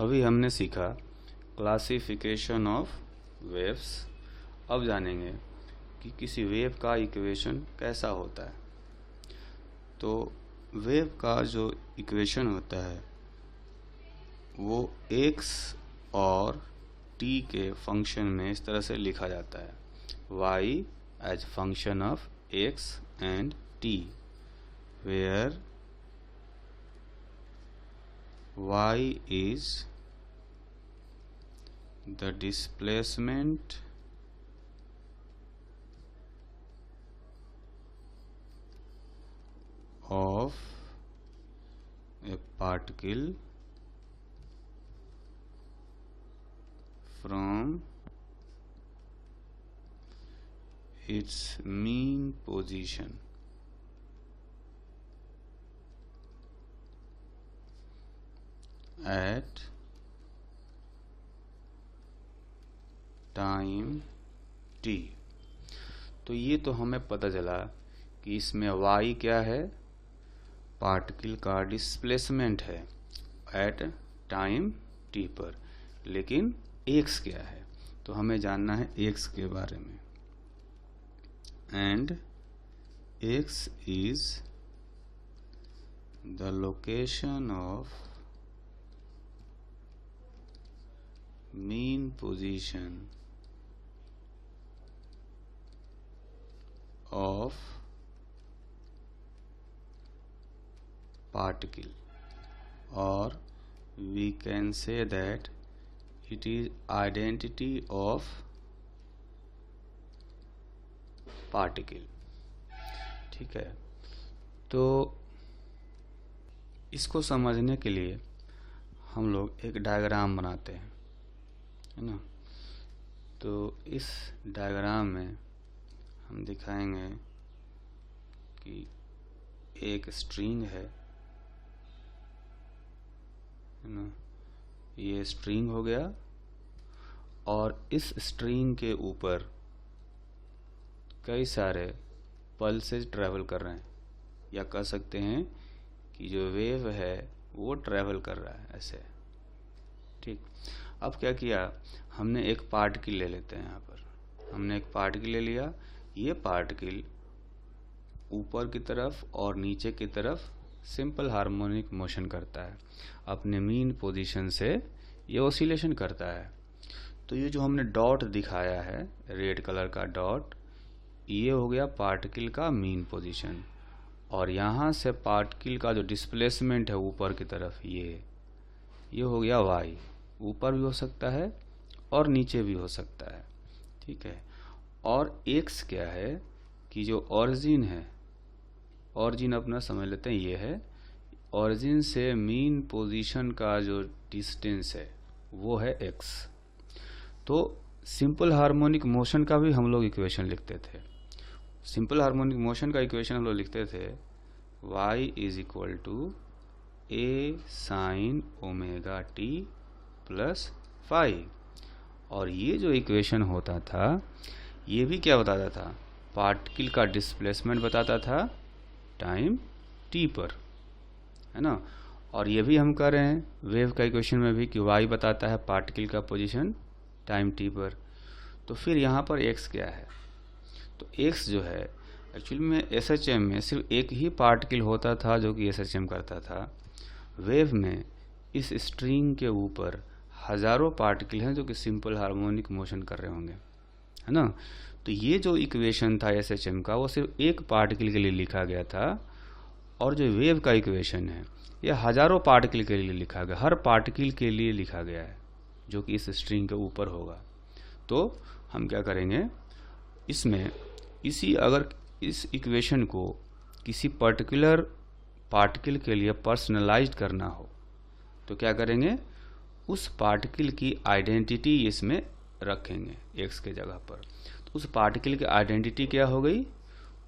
अभी हमने सीखा क्लासिफिकेशन ऑफ वेव्स। अब जानेंगे कि किसी वेव का इक्वेशन कैसा होता है। तो वेव का जो इक्वेशन होता है वो x और t के फंक्शन में इस तरह से लिखा जाता है, y as function of x and t, where y is the displacement of a particle from its mean position at time t। तो ये तो हमें पता चला कि इसमें y क्या है, पार्टिकल का डिस्प्लेसमेंट है एट टाइम t पर, लेकिन x क्या है तो हमें जानना है x के बारे में। And x is the location of mean position of particle, or we can say that it is identity of particle। ठीक है, तो इसको समझने के लिए हम लोग एक डायग्राम बनाते हैं, है ना। तो इस डायग्राम में हम दिखाएंगे कि एक स्ट्रिंग है ना, ये स्ट्रिंग हो गया, और इस स्ट्रिंग के ऊपर कई सारे पल्सेस ट्रैवल कर रहे हैं, या कह सकते हैं कि जो वेव है वो ट्रैवल कर रहा है ऐसे। ठीक, अब क्या किया, हमने एक पार्टिकल ले लेते हैं। यहाँ पर हमने एक पार्टिकल ले लिया, ये पार्टिकल ऊपर की तरफ और नीचे की तरफ सिंपल हार्मोनिक मोशन करता है, अपने मीन पोजीशन से ये ऑसिलेशन करता है। तो ये जो हमने डॉट दिखाया है, रेड कलर का डॉट, ये हो गया पार्टिकल का मीन पोजीशन, और यहाँ से पार्टिकल का जो डिस्प्लेसमेंट है ऊपर की तरफ, ये हो गया y। ऊपर भी हो सकता है और नीचे भी हो सकता है, ठीक है। और x क्या है कि जो ओरिजिन है, ओरिजिन अपना समझ लेते हैं, ये है ओरिजिन से मीन पोजीशन का जो डिस्टेंस है वो है x। तो सिंपल हार्मोनिक मोशन का भी हम लोग इक्वेशन लिखते थे। सिंपल हार्मोनिक मोशन का इक्वेशन हम लोग लिखते थे y is equal to a sine omega t plus phi. और ये जो इक्वेशन होता था ये भी क्या बताता था, पार्टिकल का डिस्प्लेसमेंट बताता था टाइम t पर, है ना। और ये भी हम कर रहे हैं वेव का इक्वेशन में भी कि y बताता है पार्टिकल का पोजीशन टाइम t पर। तो फिर यहाँ पर x क्या है, तो x जो है एक्चुअली में SHM में सिर्फ एक ही पार्टिकल होता था जो कि SHM करता था। वेव में इस स्ट्रिंग के ऊपर हजारों पार्टिकल हैं जो कि सिंपल हार्मोनिक मोशन कर रहे होंगे, है ना। तो ये जो इक्वेशन था SHM का वो सिर्फ एक पार्टिकल के लिए लिखा गया था, और जो वेव का इक्वेशन है ये हजारों पार्टिकल के लिए लिखा गया, हर पार्टिकल के लिए लिखा गया है जो कि इस स्ट्रिंग के ऊपर होगा। तो हम क्या करेंगे, इसमें अगर इस इक्वेशन को किसी पर्टिकुलर पार्टिकल के लिए पर्सनलाइज्ड करना हो तो क्या करेंगे, उस पार्टिकल की आइडेंटिटी इसमें रखेंगे x के जगह पर। तो उस पार्टिकल की आइडेंटिटी क्या हो गई,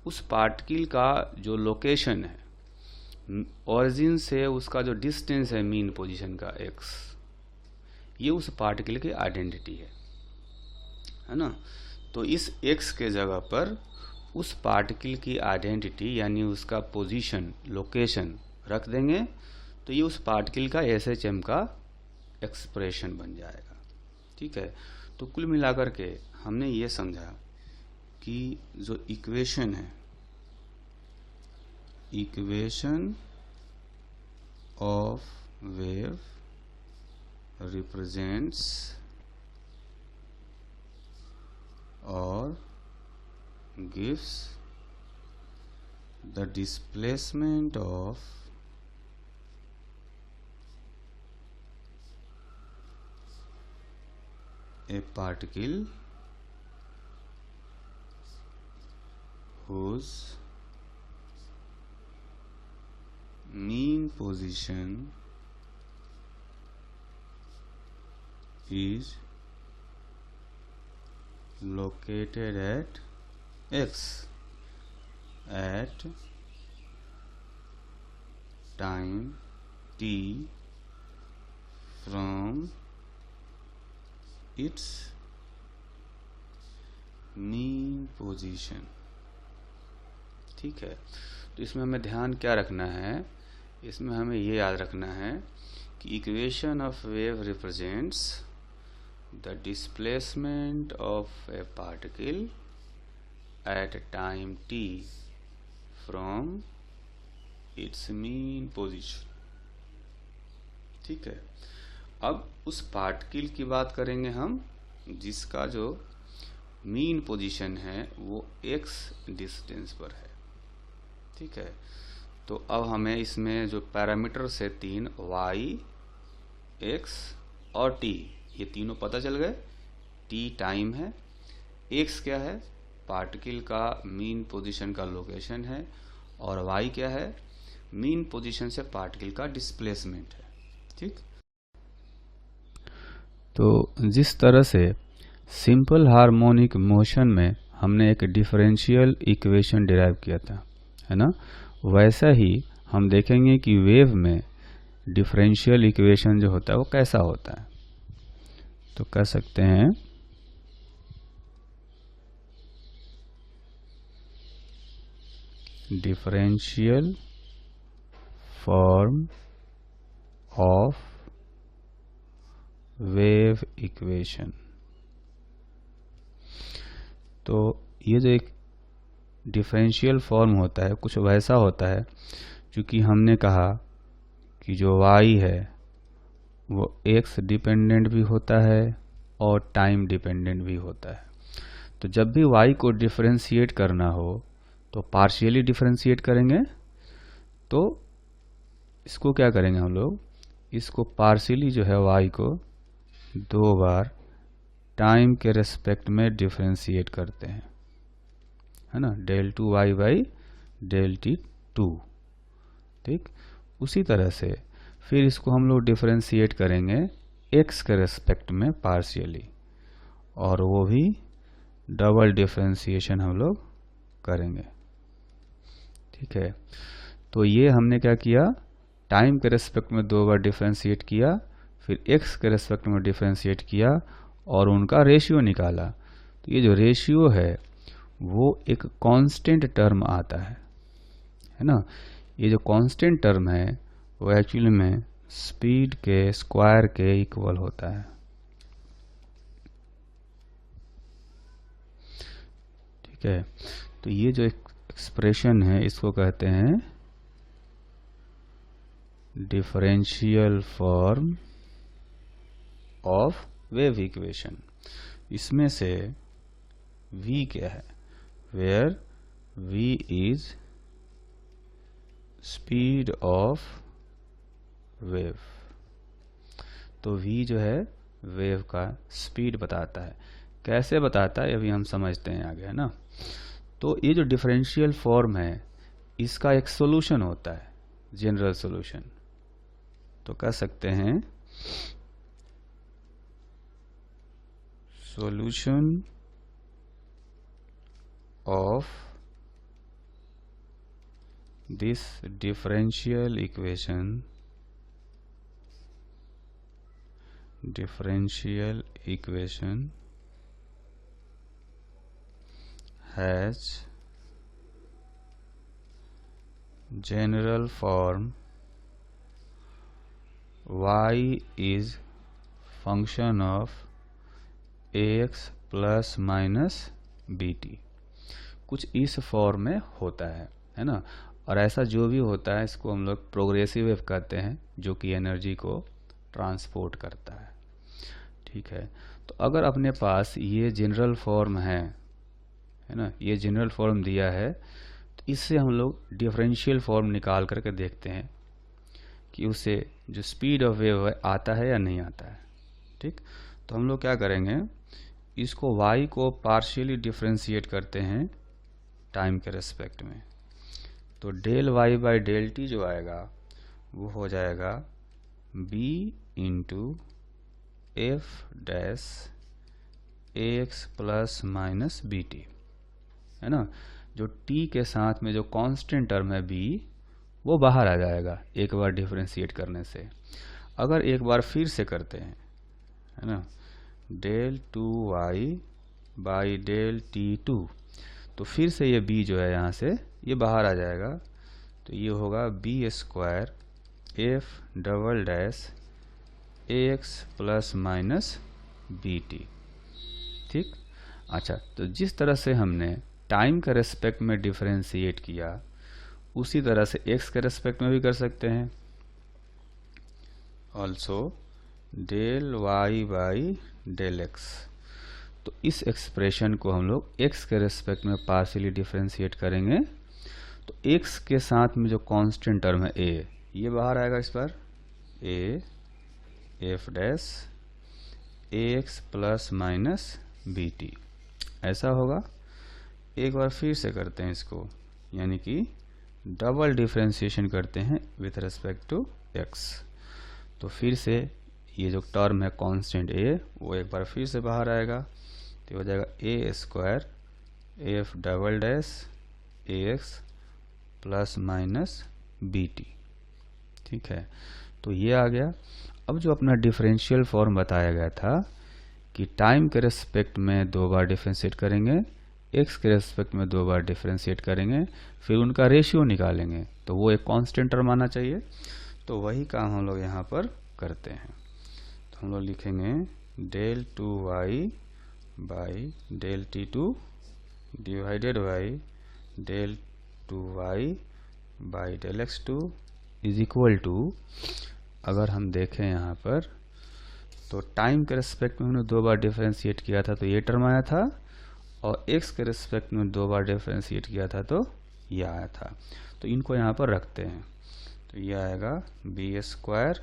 उस पार्टिकल का जो लोकेशन है, ओरिजिन से उसका जो डिस्टेंस है मीन पोजीशन का x, ये उस पार्टिकल की आइडेंटिटी है ना। तो इस x के जगह पर उस पार्टिकल की आइडेंटिटी यानी उसका पोजीशन, लोकेशन रख देंगे। तो ये उस पार्टिकल का SHM का एक्सप्रेशन बन जाएगा। ठीक है, तो कुल मिलाकर के हमने ये समझा कि जो इक्वेशन है, इक्वेशन ऑफ वेव रिप्रेजेंट्स और gives the displacement of a particle whose mean position is located at x at time t from its mean position। ठीक है, तो इसमें हमें ध्यान क्या रखना है, इसमें हमें ये याद रखना है कि equation of wave represents the displacement of A particle at time t from its mean position। ठीक है, अब उस पार्टिकल की बात करेंगे हम जिसका जो मीन पोजीशन है वो x डिस्टेंस पर है। ठीक है, तो अब हमें इसमें जो पैरामीटर से तीन y, x और t, ये तीनों पता चल गए। t टाइम है, x क्या है, पार्टिकल का मीन पोजीशन का लोकेशन है, और y क्या है, मीन पोजीशन से पार्टिकल का डिस्प्लेसमेंट है। ठीक, तो जिस तरह से सिंपल हार्मोनिक मोशन में हमने एक डिफरेंशियल इक्वेशन डिराइव किया था, है ना, वैसा ही हम देखेंगे कि वेव में डिफरेंशियल इक्वेशन जो होता है वो कैसा होता है। तो कह सकते हैं differential form of wave equation। तो ये जो एक डिफरेंशियल फॉर्म होता है कुछ वैसा होता है, क्योंकि हमने कहा कि जो y है वो x डिपेंडेंट भी होता है और टाइम डिपेंडेंट भी होता है। तो जब भी y को डिफरेंशिएट करना हो तो पार्शियली डिफरेंशिएट करेंगे। तो इसको क्या करेंगे हम लोग, इसको पार्शियली जो है y को दो बार टाइम के रेस्पेक्ट में डिफरेंशिएट करते हैं, है ना, del 2y by del t2। ठीक, उसी तरह से फिर इसको हम लोग डिफरेंशिएट करेंगे x के रेस्पेक्ट में पार्शियली, और वो भी डबल डिफरेंशिएशन हम लोग करेंगे। ठीक है, तो ये हमने क्या किया, टाइम के रेस्पेक्ट में दो बार डिफरेंशिएट किया, फिर x के रेस्पेक्ट में डिफरेंशिएट किया और उनका रेशियो निकाला। तो ये जो रेशियो है वो एक कांस्टेंट टर्म आता है ना। ये जो कांस्टेंट टर्म है वो एक्चुअली में स्पीड के स्क्वायर के इक्वल होता है। ठीक है, तो ये जो एक्सप्रेशन है इसको कहते हैं differential form of wave equation. इसमें से v क्या है, where v is speed of wave. तो v जो है वेव का स्पीड बताता है। कैसे बताता है अभी हम समझते हैं आगे, है ना। तो ये जो डिफरेंशियल फॉर्म है इसका एक सॉल्यूशन होता है, जनरल सॉल्यूशन। तो कह सकते हैं solution of this differential equation has general form y is function of ax plus minus bt, कुछ इस फॉर्म में होता है ना। और ऐसा जो भी होता है इसको हम लोग प्रोग्रेसिव वेव कहते हैं, जो कि एनर्जी को ट्रांसपोर्ट करता है। ठीक है, तो अगर अपने पास ये जनरल फॉर्म है ना, ये जनरल फॉर्म दिया है, तो इससे हम लोग डिफरेंशियल फॉर्म निकाल करके देखते हैं कि उसे जो स्पीड ऑफ वेव है आता है या नहीं आता है। ठीक, तो हम लोग क्या करेंगे, इसको y को पार्शियली डिफरेंशिएट करते हैं टाइम के रेस्पेक्ट में। तो del y by del t जो आएगा वो हो जाएगा b into f dash ax plus minus B t, है ना। जो t के साथ में जो कांस्टेंट टर्म है b, वो बाहर आ जाएगा एक बार डिफरेंशिएट करने से। अगर एक बार फिर से करते हैं, है ना, del two y by del t two, तो फिर से ये b जो है यहाँ से ये बाहर आ जाएगा। तो ये होगा b square F double dash ax plus minus B T. ठीक, अच्छा, तो जिस तरह से हमने टाइम के रेस्पेक्ट में डिफरेंशिएट किया, उसी तरह से x के रेस्पेक्ट में भी कर सकते हैं। Also del y by del x, तो इस एक्सप्रेशन को हम लोग x के रेस्पेक्ट में पार्शियली डिफरेंशिएट करेंगे। तो x के साथ में जो कांस्टेंट टर्म है a, ये बाहर आएगा इस पर a f dash ax plus minus B t, ऐसा होगा। एक बार फिर से करते हैं इसको, यानी कि डबल डिफरेंशिएशन करते हैं विथ रेस्पेक्ट टू x। तो फिर से ये जो टर्म है कांस्टेंट a, वो एक बार फिर से बाहर आएगा। तो हो जाएगा a square F double dash ax plus minus B T. ठीक है, तो ये आ गया। अब जो अपना डिफरेंशियल फॉर्म बताया गया था कि टाइम के रेस्पेक्ट में दो बार डिफरेंशिएट करेंगे, x के रेस्पेक्ट में दो बार डिफरेंशिएट करेंगे, फिर उनका रेशियो निकालेंगे, तो वो एक कांस्टेंट टर्म आना चाहिए। तो वही काम हम लोग यहाँ पर करते हैं। तो हम लोग लिखेंगे del two y by del t two divided by del two y by del x two is equal to, अगर हम देखें यहाँ पर तो टाइम के रेस्पेक्ट में हमने दो बार डिफरेंशिएट किया था तो ये टर्म आया था, और x के रेस्पेक्ट में दो बार डिफरेंशिएट किया था तो ये आया था। तो इनको यहाँ पर रखते हैं, तो ये आएगा B square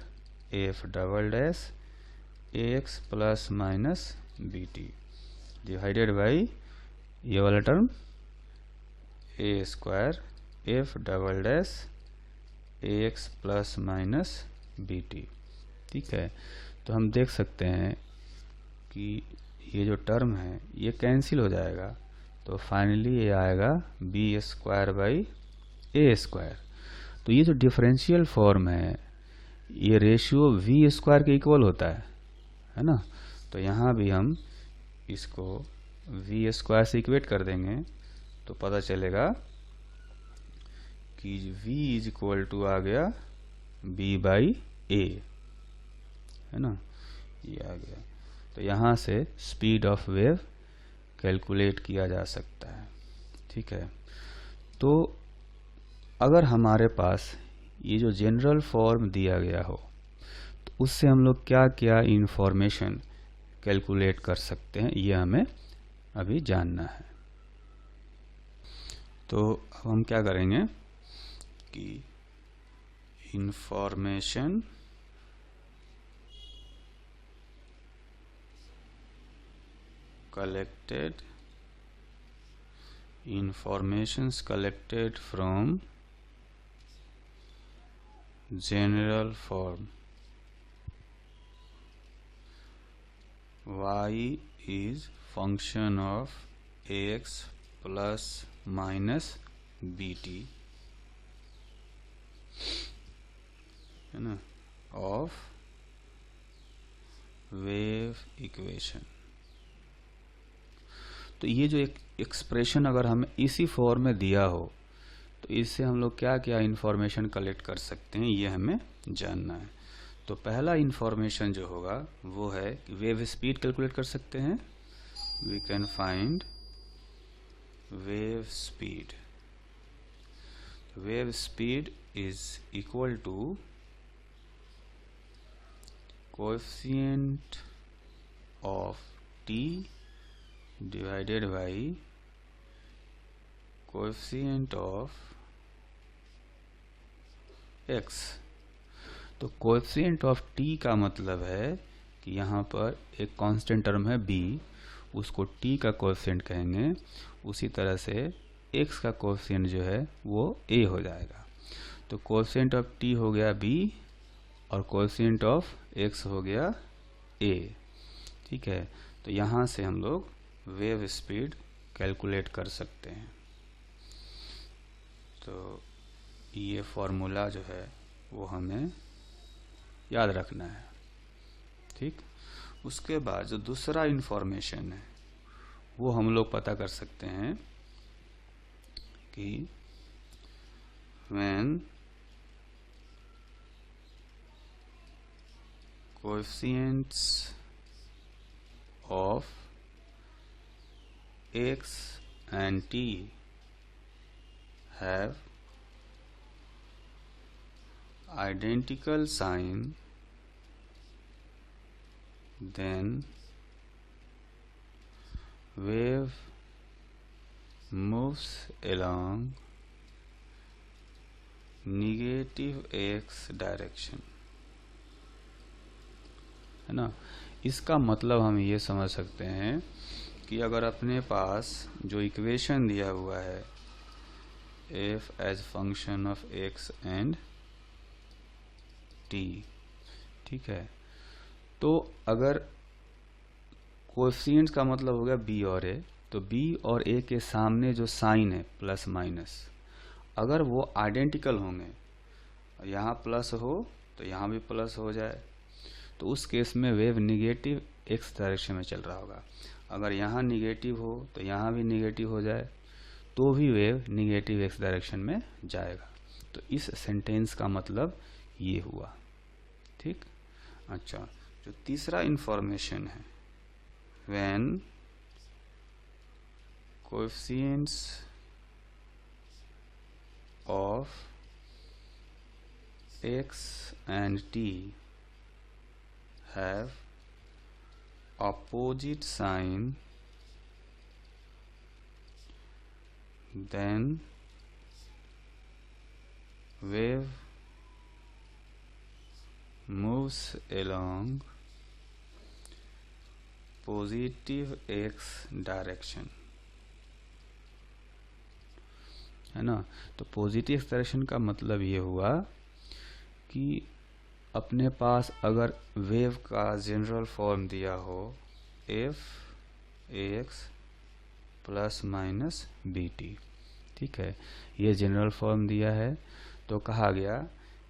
F double dash ax plus minus B T divided by ये वाला term A square F double dash ax plus minus B T. ठीक है, तो हम देख सकते हैं कि ये जो टर्म है ये कैंसिल हो जाएगा, तो फाइनली ये आएगा B square by a square. तो ये जो डिफरेंशियल फॉर्म है ये रेशियो वी स्क्वायर के इक्वल होता है ना। तो यहाँ भी हम इसको वी स्क्वायर से इक्वेट कर देंगे, तो पता चलेगा कि v इज इक्वल टू आ गया b बाई ए, है ना, ये आ गया। तो यहाँ से स्पीड ऑफ वेव कैलकुलेट किया जा सकता है। ठीक है, तो अगर हमारे पास ये जो जनरल फॉर्म दिया गया हो तो उससे हम लोग क्या क्या इंफॉर्मेशन कैलकुलेट कर सकते हैं, ये हमें अभी जानना है। तो अब हम क्या करेंगे कि information collected from general form y is function of ax plus minus bt, है ना, of wave equation। तो ये जो एक एक्सप्रेशन अगर हमें इसी फॉर्म में दिया हो तो इससे हम लोग क्या क्या इंफॉर्मेशन कलेक्ट कर सकते हैं, ये हमें जानना है। तो पहला इंफॉर्मेशन जो होगा वो है कि वेव स्पीड कैलकुलेट कर सकते हैं. We can find wave speed. Wave speed is equal to coefficient of t divided by coefficient of x. तो कोएफिशिएंट ऑफ t का मतलब है कि यहाँ पर एक कांस्टेंट टर्म है b, उसको t का कोएफिशिएंट कहेंगे. उसी तरह से x का कोएफिशिएंट जो है वो a हो जाएगा. तो कोएफिशिएंट ऑफ t हो गया b और कोएफिशिएंट ऑफ x हो गया a. ठीक है, तो यहाँ से हम लोग वेव स्पीड कैलकुलेट कर सकते हैं. तो ये फॉर्मूला जो है वो हमें याद रखना है. ठीक, उसके बाद जो दूसरा इंफॉर्मेशन है वो हम लोग पता कर सकते हैं कि when coefficients of x and t have identical sign, then wave moves along negative x direction. है ना. इसका मतलब हम ये समझ सकते हैं कि अगर अपने पास जो इक्वेशन दिया हुआ है f as function of x and t, ठीक है, तो अगर कोएफिशिएंट्स का मतलब हो गया b और a, तो b और a के सामने जो साइन है प्लस माइनस, अगर वो आइडेंटिकल होंगे, यहाँ प्लस हो तो यहाँ भी प्लस हो जाए, तो उस केस में वेव निगेटिव x डायरेक्शन में चल रहा होगा. अगर यहाँ निगेटिव हो तो यहाँ भी निगेटिव हो जाए तो भी वेव निगेटिव x डायरेक्शन में जाएगा. तो इस सेंटेंस का मतलब ये हुआ. ठीक. अच्छा, जो तीसरा इंफॉर्मेशन है, when coefficients of x and t have opposite sign, then wave moves along positive x direction. है ना. तो पॉजिटिव एक्स डायरेक्शन का मतलब ये हुआ कि अपने पास अगर वेव का जनरल फॉर्म दिया हो f ax plus minus B T, ठीक है, ये जनरल फॉर्म दिया है. तो कहा गया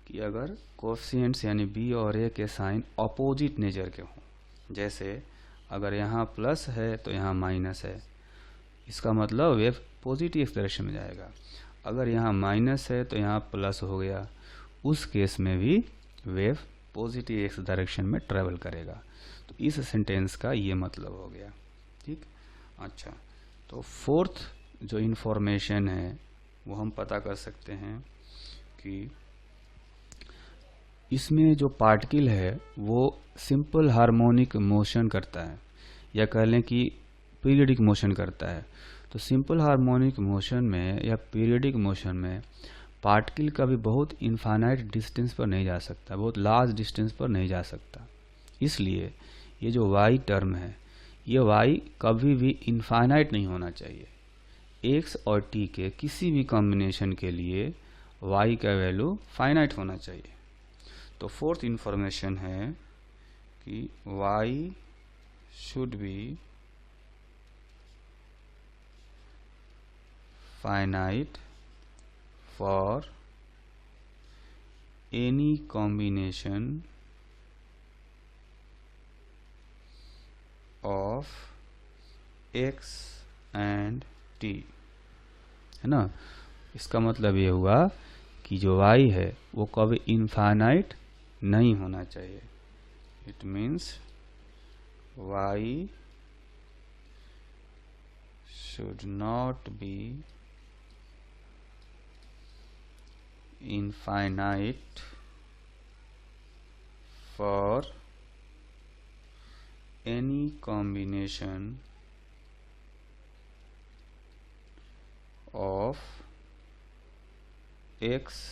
कि अगर कोएफिशिएंट्स यानी b और a के साइन अपोजिट नेचर के हों, जैसे अगर यहाँ प्लस है तो यहाँ माइनस है, इसका मतलब वेव पॉजिटिव एक्स डायरेक्शन में जाएगा. अगर यहाँ माइनस है तो यहाँ प्लस हो गया, उस केस में भी वेव पॉजिटिव एक्स डायरेक्शन में ट्रेवल करेगा. तो इस सेंटेंस का ये मतलब हो गया. ठीक. अच्छा, तो फोर्थ जो इन्फॉर्मेशन है वो हम पता कर सकते हैं कि इसमें जो पार्टिकल है वो सिंपल हार्मोनिक मोशन करता है, या कह लें कि पीरियडिक मोशन करता है. तो सिंपल हार्मोनिक मोशन में या पीरियडिक मोशन में पार्टिकल कभी बहुत इनफाइनाइट डिस्टेंस पर नहीं जा सकता, बहुत लार्ज डिस्टेंस पर नहीं जा सकता. इसलिए ये जो y टर्म है, ये y कभी भी इनफाइनाइट नहीं होना चाहिए. x और t के किसी भी कॉम्बिनेशन के लिए y का वैल्यू फाइनाइट होना चाहिए. तो फोर्थ इंफॉर्मेशन है कि y should be finite for any combination of x and t. है ना. इसका मतलब ये हुआ कि जो y है वो कभी इनफाइनाइट नहीं होना चाहिए। It means y should not be infinite for any combination of x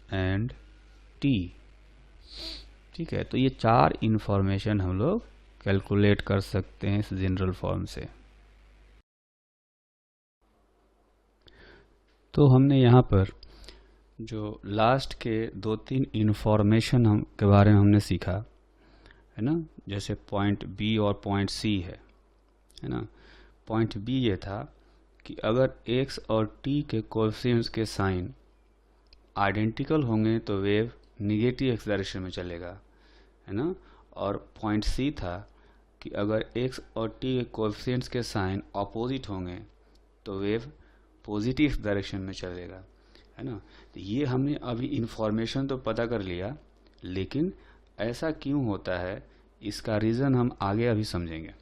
and t। ठीक है, तो ये चार इंफॉर्मेशन हम लोग कैलकुलेट कर सकते हैं इस जनरल फॉर्म से। तो हमने यहाँ पर जो लास्ट के दो तीन इंफॉर्मेशन हम के बारे में हमने सीखा है ना, जैसे पॉइंट बी और पॉइंट सी है ना। पॉइंट बी ये था कि अगर x और t के कोएफिशिएंट्स के साइन आइडेंटिकल होंगे तो वेव निगेटिव एक्स डायरेक्शन में चलेगा, है ना। और पॉइंट सी था कि अगर x और t के कोएफिशिएंट्स के साइन अपोजिट होंगे तो वेव पॉजिटिव डायरेक्शन में चलेगा, है ना। तो ये हमने अभी इंफॉर्मेशन तो पता कर लिया, लेकिन ऐसा क्यों होता है इसका रीज़न हम आगे अभी समझेंगे,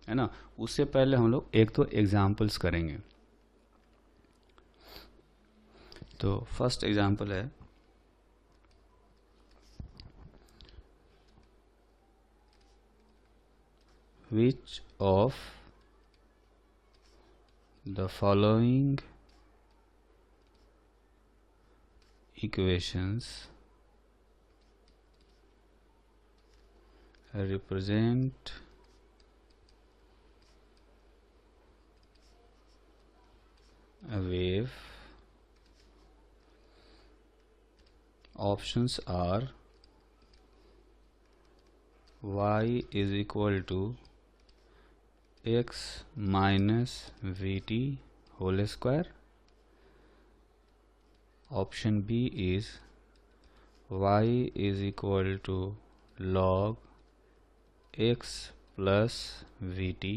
है ना। उससे पहले हम लोग एक दो एग्जाम्पल्स करेंगे। तो फर्स्ट एग्जाम्पल है which of the following equations represent a wave? Options are y is equal to x minus vt whole square. Option B is y is equal to log x plus vt.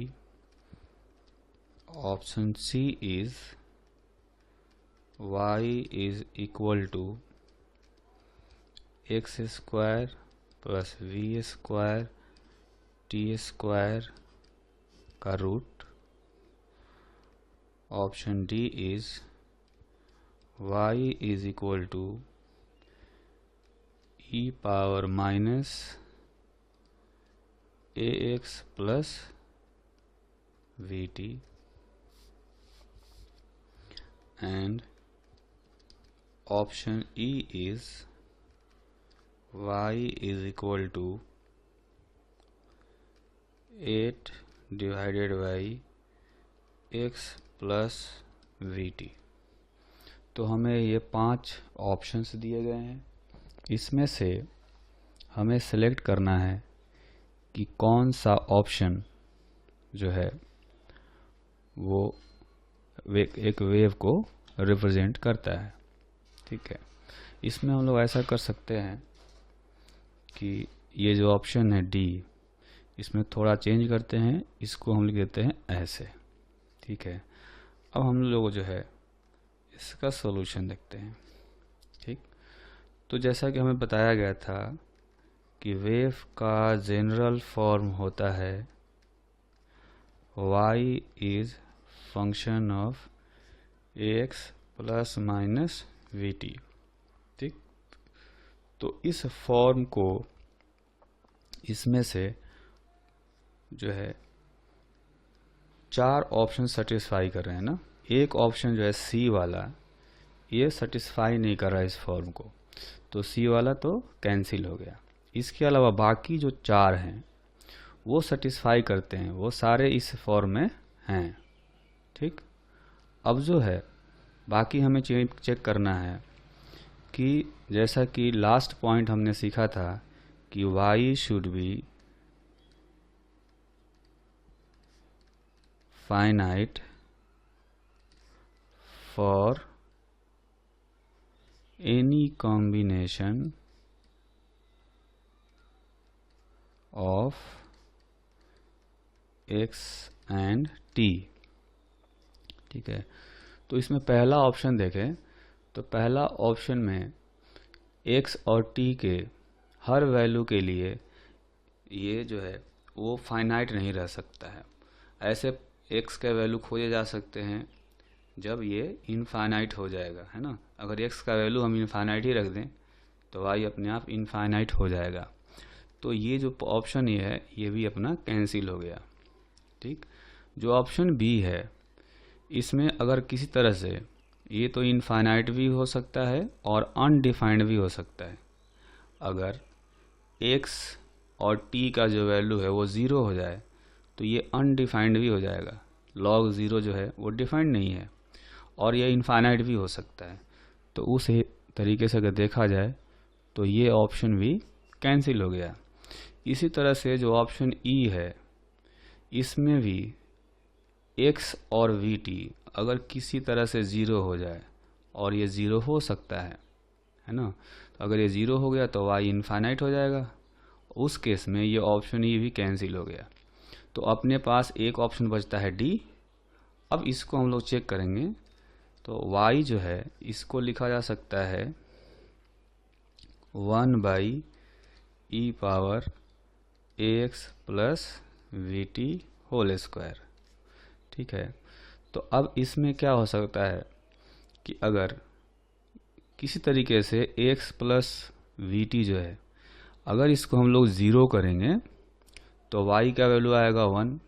Option C is y is equal to x square plus v square t square का रूट। Option d is y is equal to e power minus ax plus vt and option E is y is equal to 8 divided by x plus vt। तो हमें ये 5 options दिए गए हैं, इसमें से हमें सेलेक्ट करना है कि कौन सा ऑप्शन जो है वो एक वेव को रिप्रेजेंट करता है। ठीक है, इसमें हम लोग ऐसा कर सकते हैं कि ये जो ऑप्शन है डी, इसमें थोड़ा चेंज करते हैं, इसको हम लिख देते हैं ऐसे। ठीक है, अब हम लोग जो है इसका सॉल्यूशन देखते हैं। ठीक, तो जैसा कि हमें बताया गया था कि वेव का जनरल फॉर्म होता है y is function of ax plus minus vt। ठीक, तो इस फॉर्म को इसमें से जो है 4 ऑप्शन सेटिस्फाई कर रहे हैं ना। एक ऑप्शन जो है सी वाला, ये सेटिस्फाई नहीं कर रहा है इस फॉर्म को, तो सी वाला तो कैंसिल हो गया। इसके अलावा बाकी जो 4 हैं वो सेटिस्फाई करते हैं, वो सारे इस फॉर्म में हैं। ठीक, अब जो है बाकी हमें चेक करना है कि जैसा कि लास्ट पॉइंट हमने सीखा था कि y should be finite for any combination of x and t। ठीक है, तो इसमें पहला ऑप्शन देखें तो पहला ऑप्शन में x और t के हर वैल्यू के लिए ये जो है वो फाइनाइट नहीं रह सकता है। ऐसे x के वैल्यू खोजे जा सकते हैं जब ये इनफाइनाइट हो जाएगा, है ना। अगर x का वैल्यू हम इनफाइनाइट ही रख दें तो y अपने आप इनफाइनाइट हो जाएगा। तो ये जो ऑप्शन ये है ये भी अपना कैंसिल हो गया। ठीक। जो ऑप्शन बी है इसमें अगर किसी तरह से ये तो इनफाइनाइट भी हो सकता है और अनडिफाइंड भी हो सकता है। अगर x और t का जो वैल्यू है वो ज़ीरो हो जाए तो ये अनडिफाइंड भी हो जाएगा। log ज़ीरो जो है वो डिफाइंड नहीं है और ये इनफाइनाइट भी हो सकता है। तो उस तरीके से अगर देखा जाए तो ये ऑप्शन भी कैंसिल हो गया। इसी तरह से जो ऑप्शन ई है इसमें भी x और vt अगर किसी तरह से ज़ीरो हो जाए, और ये ज़ीरो हो सकता है ना, तो अगर ये ज़ीरो हो गया तो y इनफाइनाइट हो जाएगा। उस केस में ये ऑप्शन ई भी कैंसिल हो गया। तो अपने पास एक ऑप्शन बचता है डी। अब इसको हम लोग चेक करेंगे तो y जो है इसको लिखा जा सकता है 1/e⁻ax plus vt whole square. ठीक है। तो अब इसमें क्या हो सकता है कि अगर किसी तरीके से ax प्लस vt जो है अगर इसको हम लोग ज़ीरो करेंगे तो y का वैल्यू आएगा 1,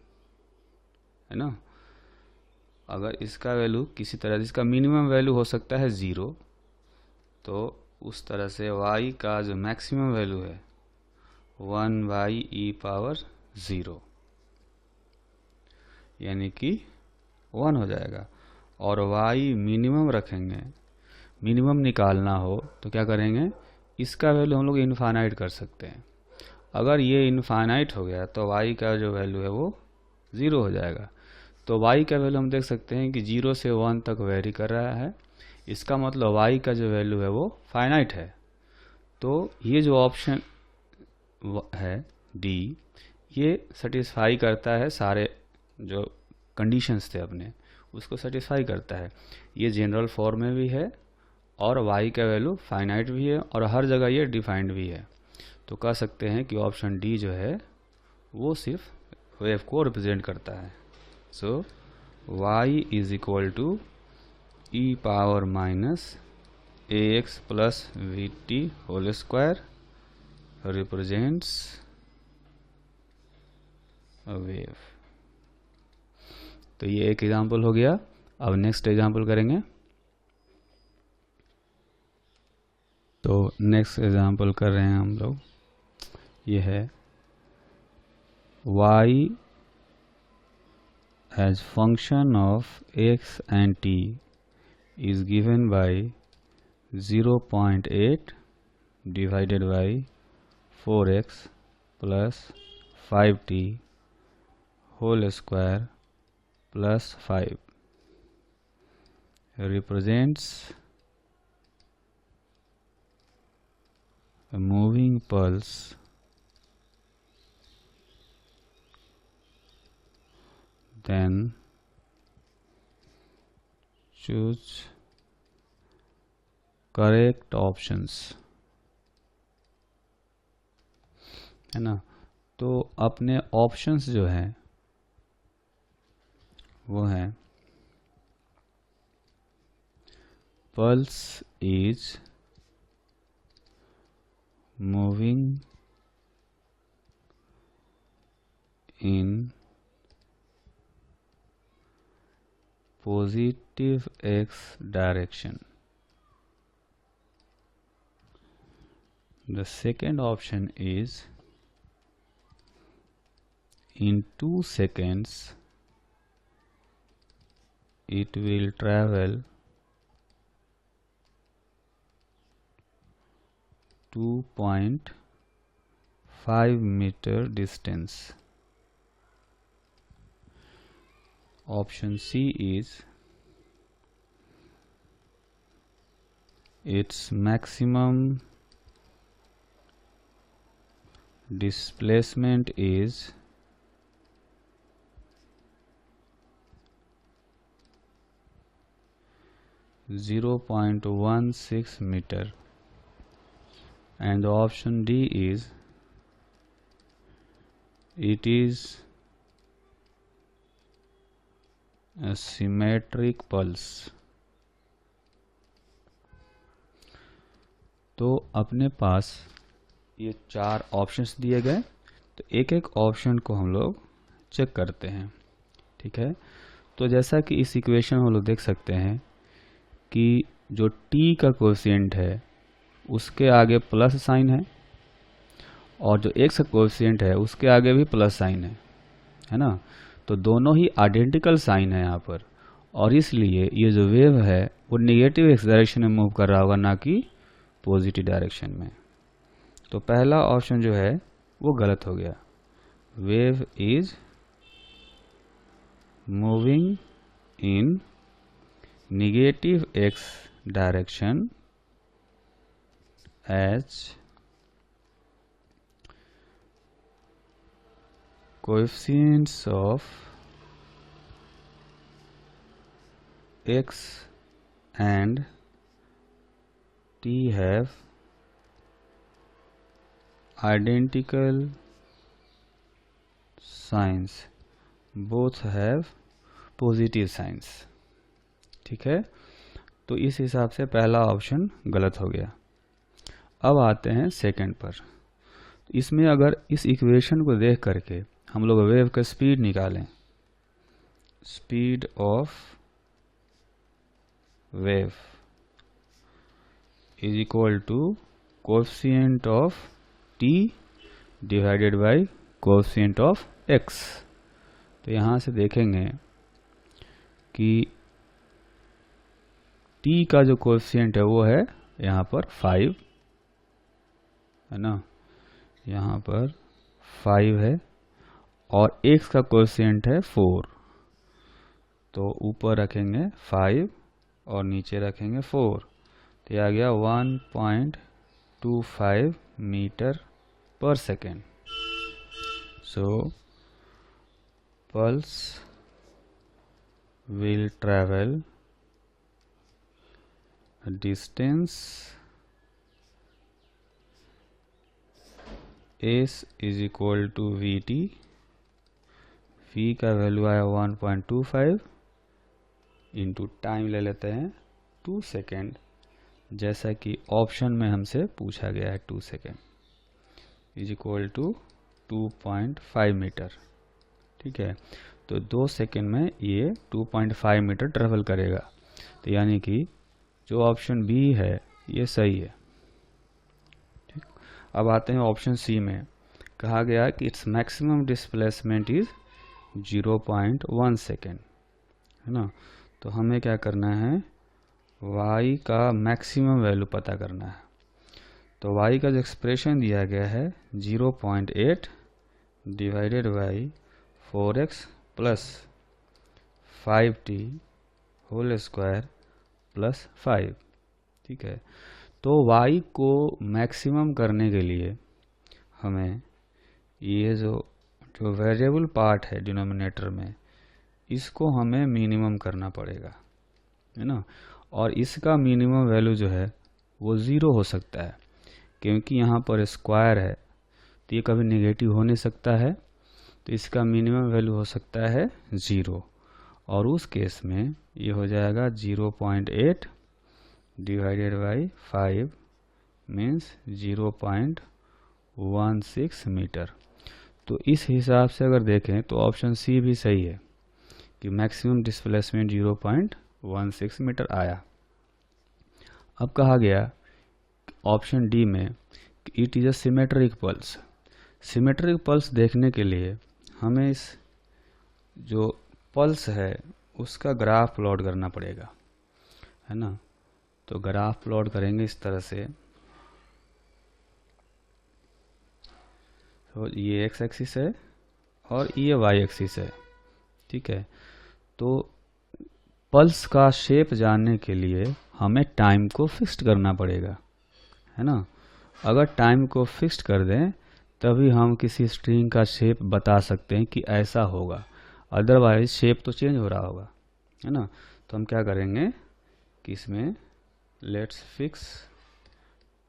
है ना। अगर इसका वैल्यू किसी तरह से इसका मिनिमम वैल्यू हो सकता है 0, तो उस तरह से y का जो मैक्सिमम वैल्यू है 1/e⁻0 यानी कि 1 हो जाएगा। और y मिनिमम रखेंगे, मिनिमम निकालना हो तो क्या करेंगे, इसका वैल्यू हम लोग इनफाइनाइट कर सकते हैं। अगर ये इनफाइनाइट हो गया तो y का जो वैल्यू है वो 0 हो जाएगा। तो y का वैल्यू हम देख सकते हैं कि 0 से 1 तक वेरी कर रहा है। इसका मतलब y का जो वैल्यू है वो फाइनाइट है। तो ये जो ऑप्शन है डी ये सेटिस्फाई करता है, सारे जो कंडीशंस थे अपने उसको सेटिस्फाई करता है। ये जनरल फॉर्म में भी है और y का वैल्यू फाइनाइट भी है और हर जगह ये डिफाइंड भी है। तो कह सकते हैं कि ऑप्शन डी जो है वो सिर्फ वेव को रिप्रेजेंट करता है। So y is equal to e⁻ax plus vt whole square represents a wave. तो ये एक एग्जांपल हो गया। अब नेक्स्ट एग्जांपल करेंगे। तो नेक्स्ट एग्जांपल कर रहे हैं हम लोग, ये है y as function of x and t is given by 0.8 divided by 4x plus 5t whole square plus 5 represents a moving pulse then choose correct options, है ना। तो अपने ऑप्शंस जो हैं वो हैं pulse is moving in positive x direction. The second option is in 2 seconds it will travel 2.5 meter distance. Option C is its maximum displacement is 0.16 meter. and the option D is it is a symmetric pulse। तो अपने पास ये 4 options दिए गए, तो एक एक option को हम लोग चेक करते हैं। ठीक है, तो जैसा कि इस इक्वेशन में हम लोग देख सकते हैं कि जो t का कोएफिशिएंट है उसके आगे प्लस साइन है, और जो x का कोएफिशिएंट है उसके आगे भी प्लस साइन है ना। तो दोनों ही आइडेंटिकल साइन है यहाँ पर, और इसलिए ये जो वेव है वो निगेटिव एक्स डायरेक्शन में मूव कर रहा होगा, ना कि पॉजिटिव डायरेक्शन में। तो पहला ऑप्शन जो है वो गलत हो गया। Wave is moving in negative x direction as coefficients of x and t have identical signs, both have positive signs। ठीक है, तो इस हिसाब से पहला ऑप्शन गलत हो गया। अब आते हैं सेकंड पर। इसमें अगर इस इक्वेशन को देख करके हम लोग वेव का स्पीड निकालें, speed of wave is equal to coefficient of t divided by coefficient of x। तो यहाँ से देखेंगे कि t का जो कोएफिशिएंट है वो है यहाँ पर 5 है ना, यहाँ पर 5 है, और x का कोएफिशिएंट है 4। तो ऊपर रखेंगे 5 और नीचे रखेंगे 4, तो यह आ गया 1.25 metre per second. So pulse will travel distance s is equal to vt। v का वैल्यू आया 1.25 इंटू टाइम ले लेते हैं 2 सेकेंड, जैसा कि ऑप्शन में हमसे पूछा गया है 2 second, is equal to 2.5 metre. ठीक है, तो 2 सेकेंड में ये 2.5 मीटर ट्रेवल करेगा। तो यानी कि जो ऑप्शन बी है ये सही है। ठीक, अब आते हैं ऑप्शन सी में। कहा गया कि its maximum displacement is 0.1 second है ना। तो हमें क्या करना है, y का मैक्सिमम वैल्यू पता करना है। तो y का जो एक्सप्रेशन दिया गया है 0.8 divided by 4x plus 5t whole square plus 5। ठीक है, तो y को मैक्सिमम करने के लिए हमें ये जो वेरिएबल पार्ट है डिनोमिनेटर में, इसको हमें मिनिमम करना पड़ेगा है ना। और इसका मिनिमम वैल्यू जो है वो 0 हो सकता है, क्योंकि यहाँ पर स्क्वायर है तो ये कभी नेगेटिव हो नहीं सकता है। तो इसका मिनिमम वैल्यू हो सकता है 0, और उस केस में ये हो जाएगा 0.8 डिवाइडेड बाई 5 मीन्स 0.16 मीटर। तो इस हिसाब से अगर देखें तो ऑप्शन सी भी सही है कि मैक्सिमम डिस्प्लेसमेंट 0.16 मीटर आया। अब कहा गया ऑप्शन डी में कि it is a symmetric pulse. Symmetric pulse देखने के लिए हमें इस जो पल्स है उसका ग्राफ प्लॉट करना पड़ेगा है ना। तो ग्राफ प्लॉट करेंगे इस तरह से। तो ये एक्स एक्सिस है और ये वाई एक्सिस है। ठीक है, तो पल्स का शेप जानने के लिए हमें टाइम को फिक्स्ड करना पड़ेगा है ना। अगर टाइम को फिक्स्ड कर दें तभी हम किसी स्ट्रिंग का शेप बता सकते हैं कि ऐसा होगा, अदरवाइज शेप तो चेंज हो रहा होगा है ना। तो हम क्या करेंगे कि इसमें let's fix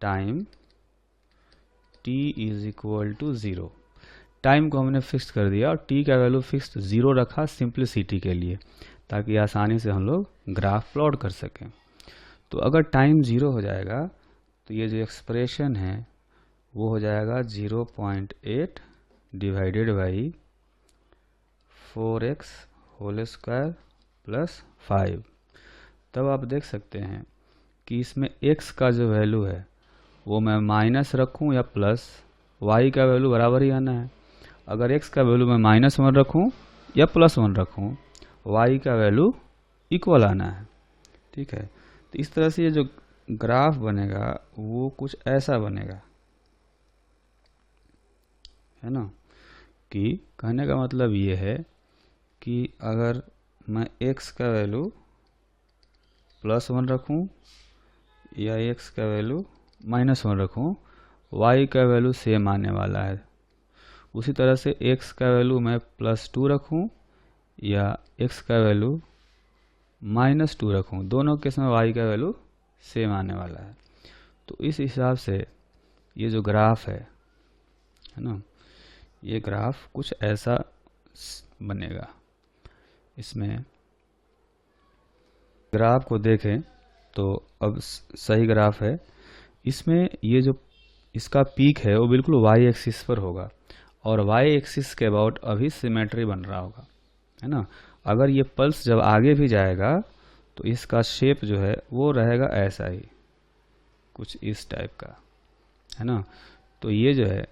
time t is equal to 0। Time को हमने फिक्स कर दिया और t का वैल्यू फिक्स 0 रखा सिंप्लिसिटी के लिए, ताकि आसानी से हम लोग ग्राफ प्लॉट कर सकें। तो अगर टाइम 0 हो जाएगा तो ये जो एक्सप्रेशन है वो हो जाएगा 0.8 divided by 4x whole square plus 5। तब आप देख सकते हैं कि इसमें x का जो वैल्यू है वो मैं माइनस रखूं या प्लस, y का वैल्यू बराबर ही आना है। अगर x का वैल्यू मैं -1 रखूं या +1 रखूं, y का वैल्यू इक्वल आना है। ठीक है, तो इस तरह से ये जो ग्राफ बनेगा वो कुछ ऐसा बनेगा, है ना। कि कहने का मतलब ये है कि अगर मैं x का वैल्यू +1 रखूं या x का वैल्यू -1 रखूं, y का वैल्यू सेम आने वाला है। उसी तरह से x का वैल्यू मैं +2 रखूं या x का वैल्यू -2 रखूं, दोनों केस में y का वैल्यू सेम आने वाला है। तो इस हिसाब से ये जो ग्राफ है ना, ये ग्राफ कुछ ऐसा बनेगा। इसमें ग्राफ को देखें तो अब सही ग्राफ है। इसमें ये जो इसका पीक है वो बिल्कुल y एक्सिस पर होगा और y एक्सिस के अबाउट अभी सिमेट्री बन रहा होगा, है ना। अगर ये पल्स जब आगे भी जाएगा तो इसका शेप जो है वो रहेगा ऐसा ही, कुछ इस टाइप का, है ना। तो ये जो है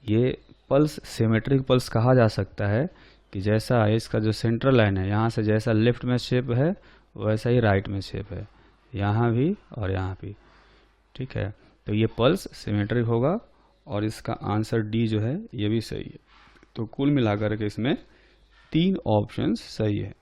ये पल्स सिमेट्रिक पल्स कहा जा सकता है कि जैसा इसका जो सेंट्रल लाइन है यहाँ से जैसा लेफ्ट में शेप है वैसा ही राइट में शेप है, यहाँ भी और यहाँ भी। ठीक है, तो ये पल्स सिमेट्रिक होगा और इसका आंसर डी जो है ये भी सही है। तो कुल मिलाकर के इसमें 3 ऑप्शंस सही है।